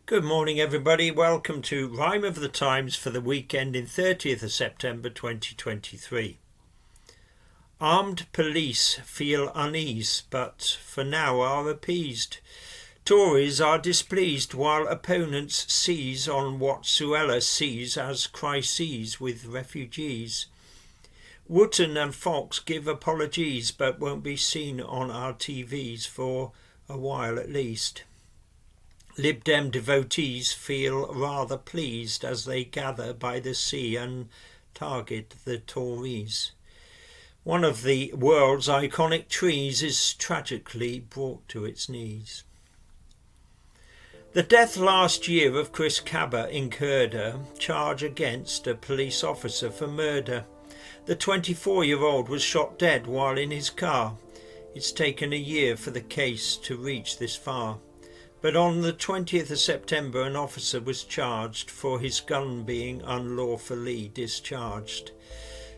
Good morning, everybody. Welcome to Rhyme of the Times for the weekend in 30th of September 2023. Armed police feel unease, but for now are appeased. Tories are displeased while opponents seize on what Suella sees as crises with refugees. Wootton and Fox give apologies but won't be seen on our TVs for a while at least. Lib-Dem devotees feel rather pleased as they gather by the sea and target the Tories. One of the world's iconic trees is tragically brought to its knees. The death last year of Chris Cabba incurred a charge against a police officer for murder. The 24-year-old was shot dead while in his car. It's taken a year for the case to reach this far. But on the 20th of September, an officer was charged for his gun being unlawfully discharged.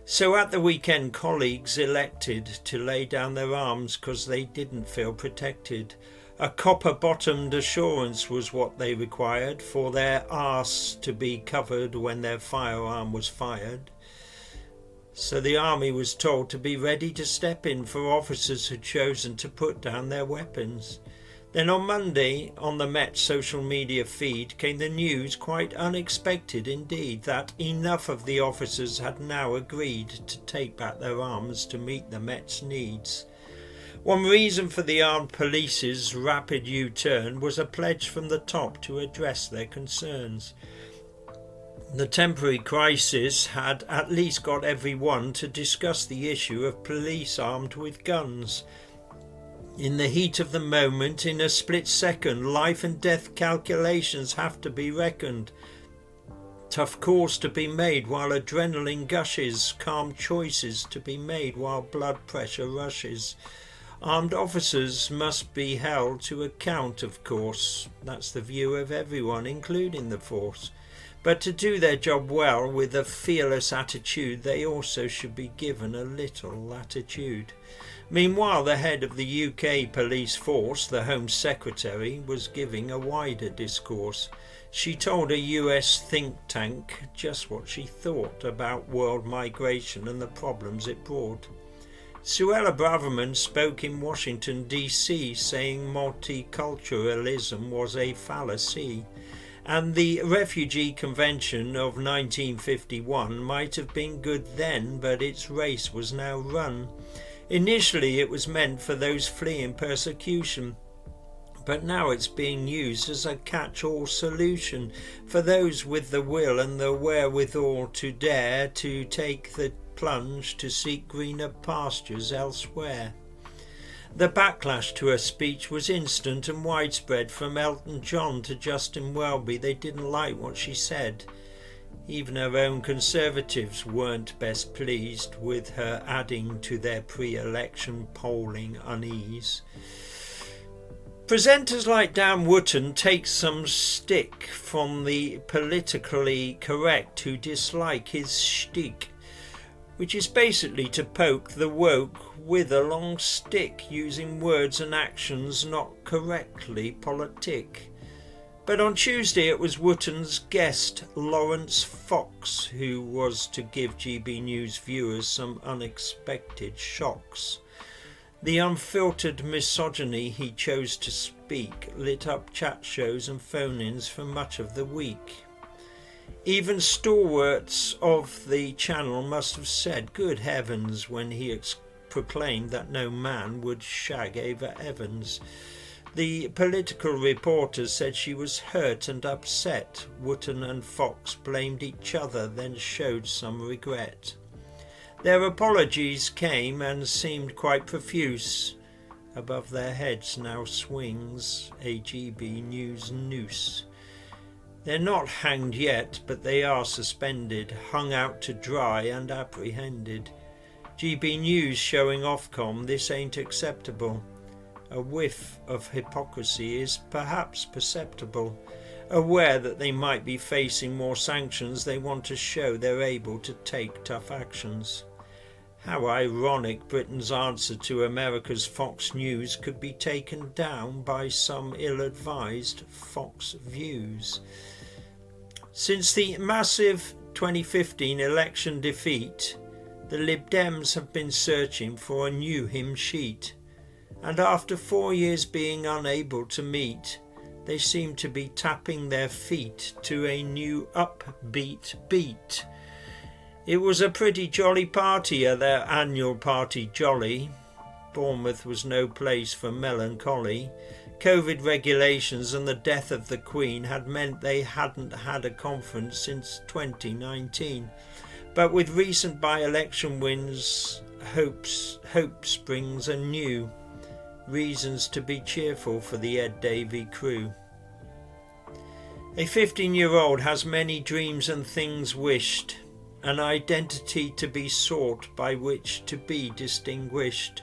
So at the weekend, colleagues elected to lay down their arms because they didn't feel protected. A copper-bottomed assurance was what they required for their arse to be covered when their firearm was fired. So the army was told to be ready to step in for officers who'd chosen to put down their weapons. Then on Monday, on the Met social media feed, came the news, quite unexpected indeed, that enough of the officers had now agreed to take back their arms to meet the Met's needs. One reason for the armed police's rapid U-turn was a pledge from the top to address their concerns. The temporary crisis had at least got everyone to discuss the issue of police armed with guns. In the heat of the moment, in a split second, life and death calculations have to be reckoned. Tough calls to be made while adrenaline gushes, calm choices to be made while blood pressure rushes. Armed officers must be held to account, of course. That's the view of everyone, including the force. But to do their job well with a fearless attitude, they also should be given a little latitude. Meanwhile, the head of the UK police force, the Home Secretary, was giving a wider discourse. She told a US think tank just what she thought about world migration and the problems it brought. Suella spoke in Washington, D.C., saying multiculturalism was a fallacy. And the Refugee Convention of 1951 might have been good then, but its race was now run. Initially it was meant for those fleeing persecution, but now it's being used as a catch-all solution for those with the will and the wherewithal to dare to take the plunge to seek greener pastures elsewhere. The backlash to her speech was instant and widespread. From Elton John to Justin Welby, they didn't like what she said. Even her own Conservatives weren't best pleased with her adding to their pre-election polling unease. Presenters like Dan Wootton take some stick from the politically correct who dislike his shtick, which is basically to poke the woke with a long stick, using words and actions not correctly politic. But on Tuesday it was Wootton's guest, Lawrence Fox, who was to give GB News viewers some unexpected shocks. The unfiltered misogyny he chose to speak lit up chat shows and phone-ins for much of the week. Even stalwarts of the channel must have said, "Good heavens," when he proclaimed that no man would shag Ava Evans. The political reporter said she was hurt and upset. Wootton and Fox blamed each other, then showed some regret. Their apologies came and seemed quite profuse. Above their heads now swings a GB News noose. They're not hanged yet, but they are suspended, hung out to dry and apprehended. GB News showing Ofcom this ain't acceptable. A whiff of hypocrisy is perhaps perceptible. Aware that they might be facing more sanctions, they want to show they're able to take tough actions. How ironic Britain's answer to America's Fox News could be taken down by some ill-advised Fox views. Since the massive 2015 election defeat, the Lib-Dems have been searching for a new hymn sheet, and after 4 years being unable to meet, they seem to be tapping their feet to a new upbeat beat. It was a pretty jolly party at their annual party jolly. Bournemouth was no place for melancholy. COVID regulations and the death of the Queen had meant they hadn't had a conference since 2019. But with recent by-election wins, hope springs anew. Reasons to be cheerful for the Ed Davey crew. A 15-year-old has many dreams and things wished, an identity to be sought by which to be distinguished.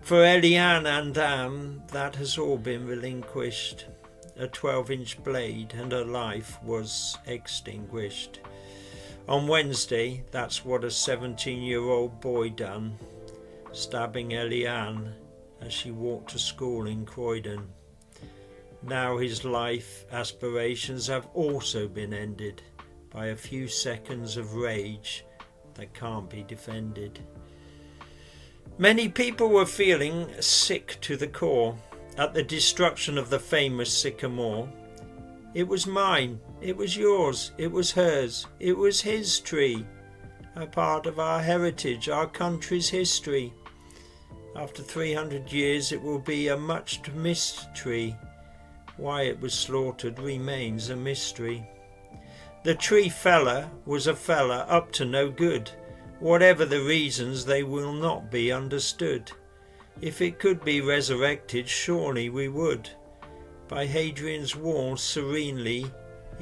For Eliane and Anne, that has all been relinquished. A 12-inch blade and her life was extinguished. On Wednesday, that's what a 17-year-old boy done, stabbing Eliane as she walked to school in Croydon. Now his life aspirations have also been ended by a few seconds of rage that can't be defended. Many people were feeling sick to the core at the destruction of the famous sycamore. It was mine, it was yours, it was hers, it was his tree, a part of our heritage, our country's history. After 300 years it will be a much missed tree. Why it was slaughtered remains a mystery. The tree feller was a fella up to no good. Whatever the reasons, they will not be understood. If it could be resurrected, surely we would. By Hadrian's wall serenely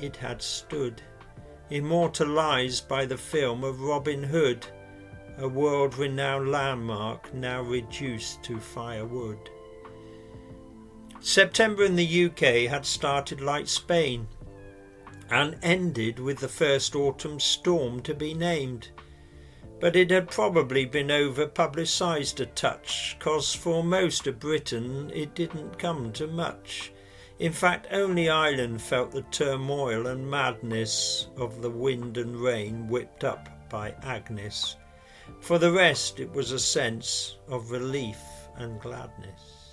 it had stood, immortalised by the film of Robin Hood, a world-renowned landmark now reduced to firewood. September in the UK had started like Spain and ended with the first autumn storm to be named. But it had probably been over-publicised a touch, 'cause for most of Britain it didn't come to much. In fact, only Ireland felt the turmoil and madness of the wind and rain whipped up by Agnes. For the rest, it was a sense of relief and gladness.